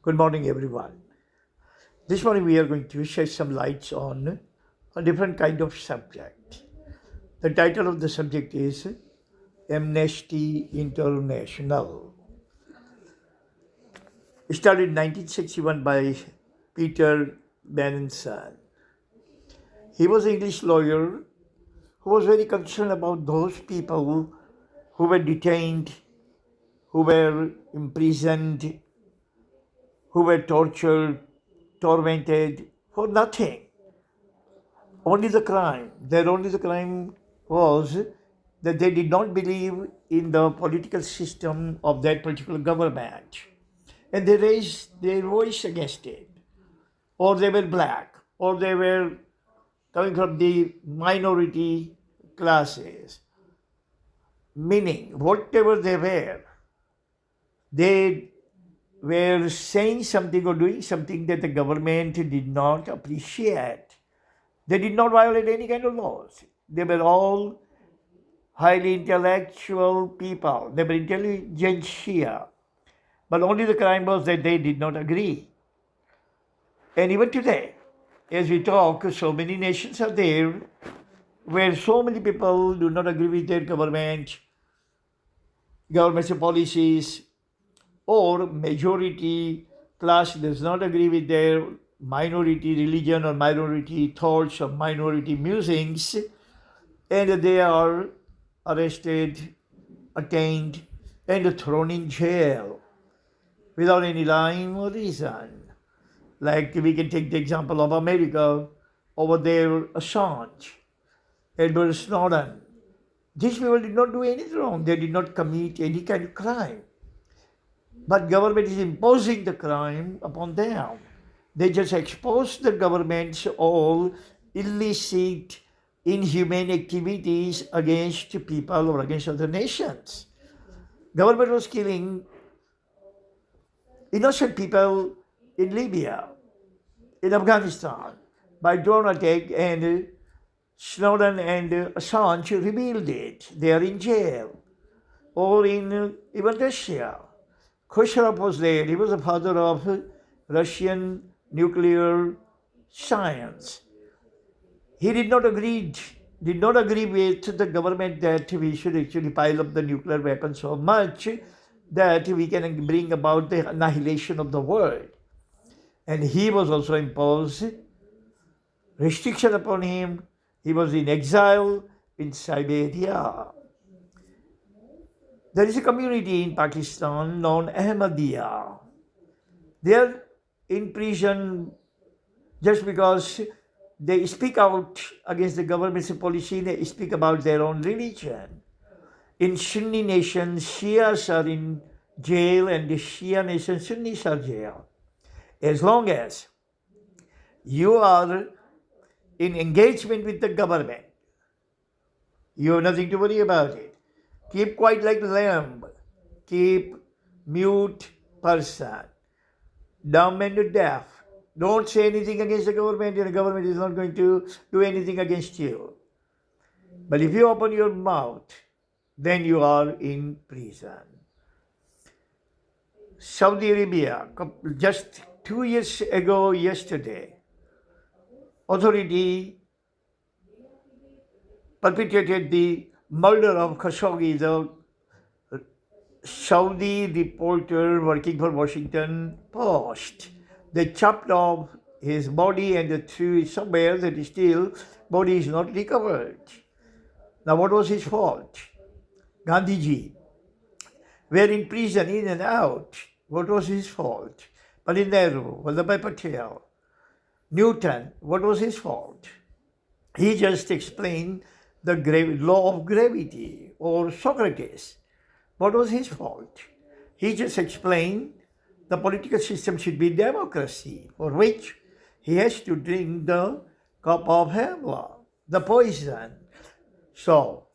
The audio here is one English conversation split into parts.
Good morning, everyone. This morning we are going to shed some lights on a different kind of subject. The title of the subject is Amnesty International. It started in 1961 by Peter Benenson. He was an English lawyer who was very concerned about those people who were detained, who were imprisoned, who were tortured, tormented for nothing. Only the crime. Their only the crime was that they did not believe in the political system of that particular government. And they raised their voice against it. Or they were black, or they were coming from the minority classes. Meaning, whatever they were saying something or doing something that the government did not appreciate. They did not violate any kind of laws. They were all highly intellectual people. They were intelligentsia. But only the crime was that they did not agree. And even today, as we talk, so many nations are there where so many people do not agree with their government's policies, or majority class does not agree with their minority religion or minority thoughts or minority musings, and they are arrested, attained, and thrown in jail without any rhyme or reason. Like we can take the example of America, over there Assange, Edward Snowden. These people did not do anything wrong. They did not commit any kind of crime. But government is imposing the crime upon them. They just expose the government's all illicit, inhumane activities against people or against other nations. Government was killing innocent people in Libya, in Afghanistan, by drone attack, and Snowden and Assange revealed it. They are in jail. Or in even Russia. Khrushchev was there. He was the father of Russian nuclear science. He did not agree with the government that we should actually pile up the nuclear weapons so much that we can bring about the annihilation of the world. And he was also imposed restriction upon him. He was in exile in Siberia. There is a community in Pakistan known Ahmadiyya. They are in prison just because they speak out against the government's policy. They speak about their own religion. In Sunni nations, Shias are in jail, and the Shia nation, Sunnis are jail. As long as you are in engagement with the government, you have nothing to worry about it. Keep quiet like lamb. Keep mute person. Dumb and deaf. Don't say anything against the government, and the government is not going to do anything against you. But if you open your mouth, then you are in prison. Saudi Arabia, just 2 years ago yesterday, authority perpetrated the murder of Khashoggi, the Saudi reporter working for Washington Post. They chopped off his body and threw it somewhere that is still body is not recovered. Now what was his fault? Gandhiji were in prison in and out. What was his fault? Pandit Nehru, Vallabhbhai Patel, Newton, what was his fault? He just explained the law of gravity. Or Socrates, what was his fault? He just explained the political system should be democracy, for which he has to drink the cup of hemlock, the poison. So,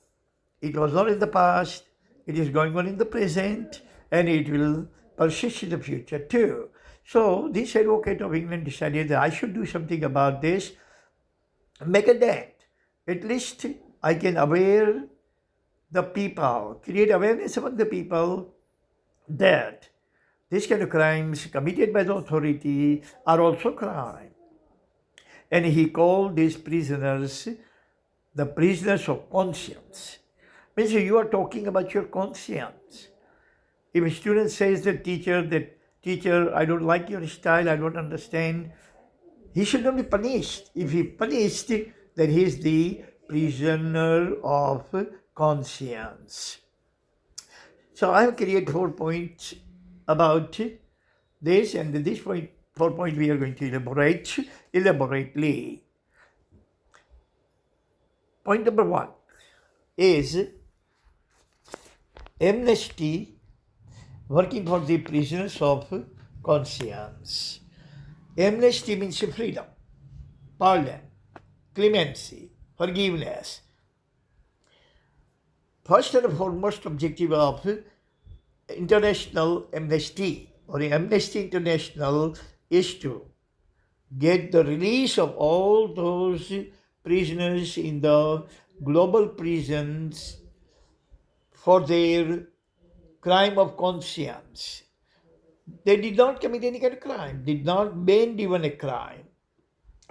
it was not in the past, it is going on in the present, and it will persist in the future too. So, this advocate of England decided that I should do something about this, make a dent. At least I can aware the people, create awareness among the people that these kind of crimes committed by the authority are also crime. And he called these prisoners the prisoners of conscience. Means you are talking about your conscience. If a student says to teacher, I don't like your style, I don't understand, he should not be punished. If he punished, then he is the prisoner of conscience. So I have created 4 points about this, and this 4 points we are going to elaborate elaborately. Point number 1 is Amnesty working for the prisoners of conscience. Amnesty means freedom, pardon, clemency, forgiveness. First and foremost objective of International Amnesty or Amnesty International is to get the release of all those prisoners in the global prisons for their crime of conscience. They did not commit any kind of crime, did not bend even a crime,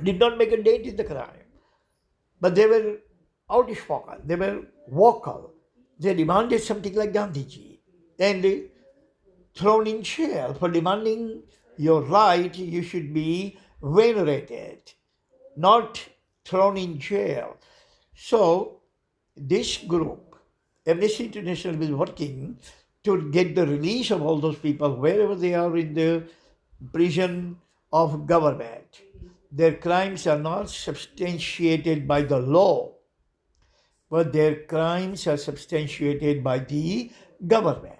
did not make a dent in the crime, but they were outspoken, they were vocal, they demanded something like Gandhiji, and thrown in jail for demanding your right, you should be venerated, not thrown in jail. So this group, Amnesty International, is working to get the release of all those people wherever they are in the prison of government. Their crimes are not substantiated by the law, but their crimes are substantiated by the government.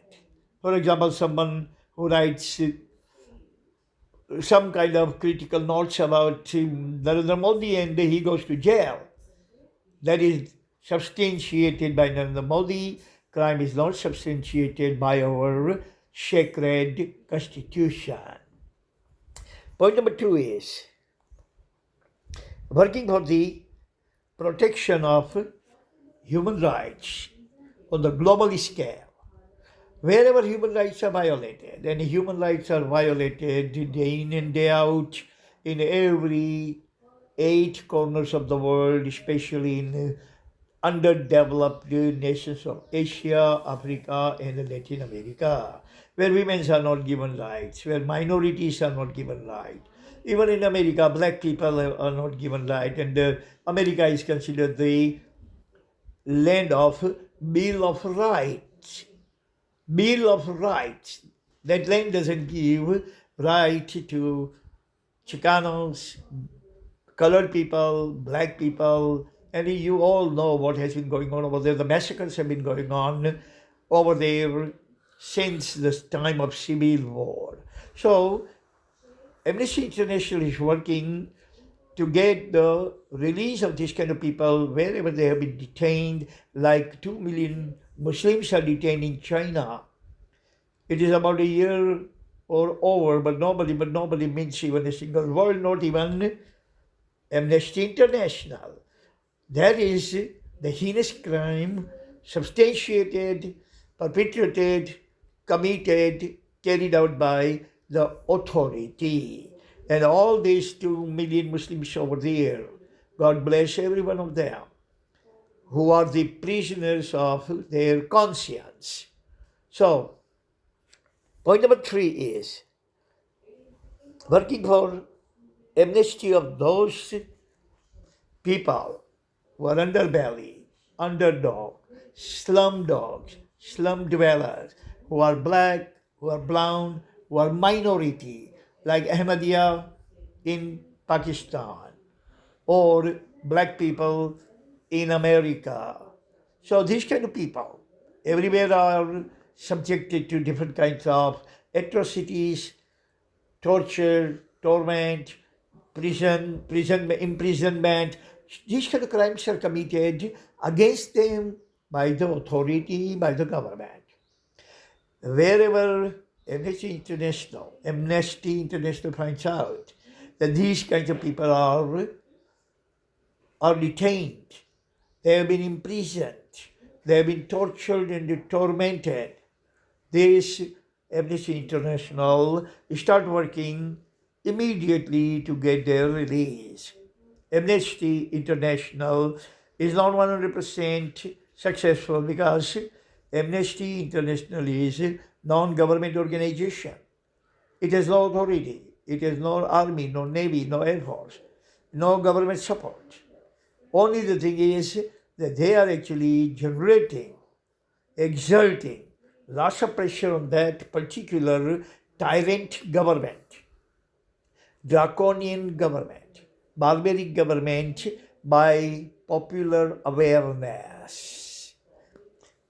For example, someone who writes some kind of critical notes about Narendra Modi and he goes to jail. That is substantiated by Narendra Modi. Crime is not substantiated by our sacred constitution. Point number 2 is working for the protection of human rights on the global scale. Wherever human rights are violated, and human rights are violated day in and day out in every 8 corners of the world, especially in underdeveloped nations of Asia, Africa, and Latin America, where women are not given rights, where minorities are not given rights. Even in America, black people are not given rights, and America is considered the land of Bill of Rights. Bill of Rights. That land doesn't give right to Chicanos, colored people, black people, and you all know what has been going on over there. The massacres have been going on over there since the time of Civil War. So Amnesty International is working to get the release of these kind of people wherever they have been detained. Like 2 million Muslims are detained in China. It is about a year or over, but nobody means even a single word, not even Amnesty International. That is the heinous crime substantiated, perpetrated, committed, carried out by the authority. And all these 2 million Muslims over there, God bless every one of them, who are the prisoners of their conscience. So, point number 3 is working for amnesty of those people who are underbelly, underdog, slum dogs, slum dwellers, who are black, who are brown, who are minority, like Ahmadiyya in Pakistan, or black people in America. So these kind of people everywhere are subjected to different kinds of atrocities, torture, torment, imprisonment. These kind of crimes are committed against them by the authority, by the government. Wherever Amnesty International finds out that these kinds of people are detained, they have been imprisoned, they have been tortured and tormented. This Amnesty International start working immediately to get their release. Amnesty International is not 100% successful because Amnesty International is a non-government organization. It has no authority. It has no army, no navy, no air force, no government support. Only the thing is that they are actually generating, exerting lots of pressure on that particular tyrant government, draconian government, barbaric government by popular awareness.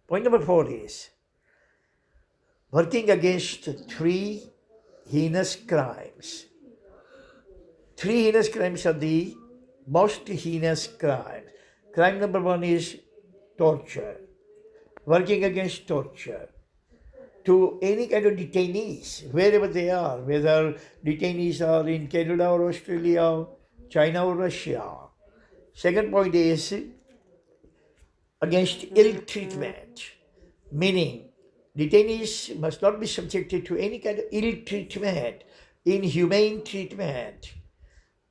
Point number 4 is working against three heinous crimes. Three heinous crimes are the most heinous crimes. Crime number 1 is torture. Working against torture to any kind of detainees, wherever they are, whether detainees are in Canada or Australia, China or Russia. Second point is against ill treatment, meaning detainees must not be subjected to any kind of ill treatment, inhumane treatment,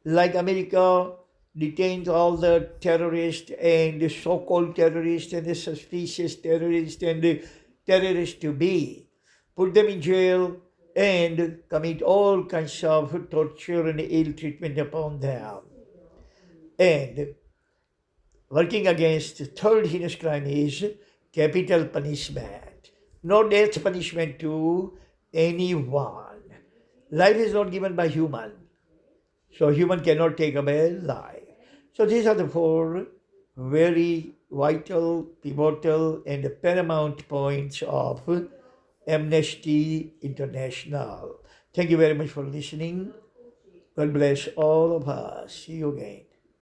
like America detains all the terrorists and the so-called terrorists and the suspicious terrorists and the terrorists to be, put them in jail and commit all kinds of torture and ill treatment upon them. And working against the third heinous crime is capital punishment. No death punishment to anyone. Life is not given by human. So human cannot take away life. So these are the 4 very vital, pivotal, and paramount points of Amnesty International. Thank you very much for listening. God bless all of us. See you again.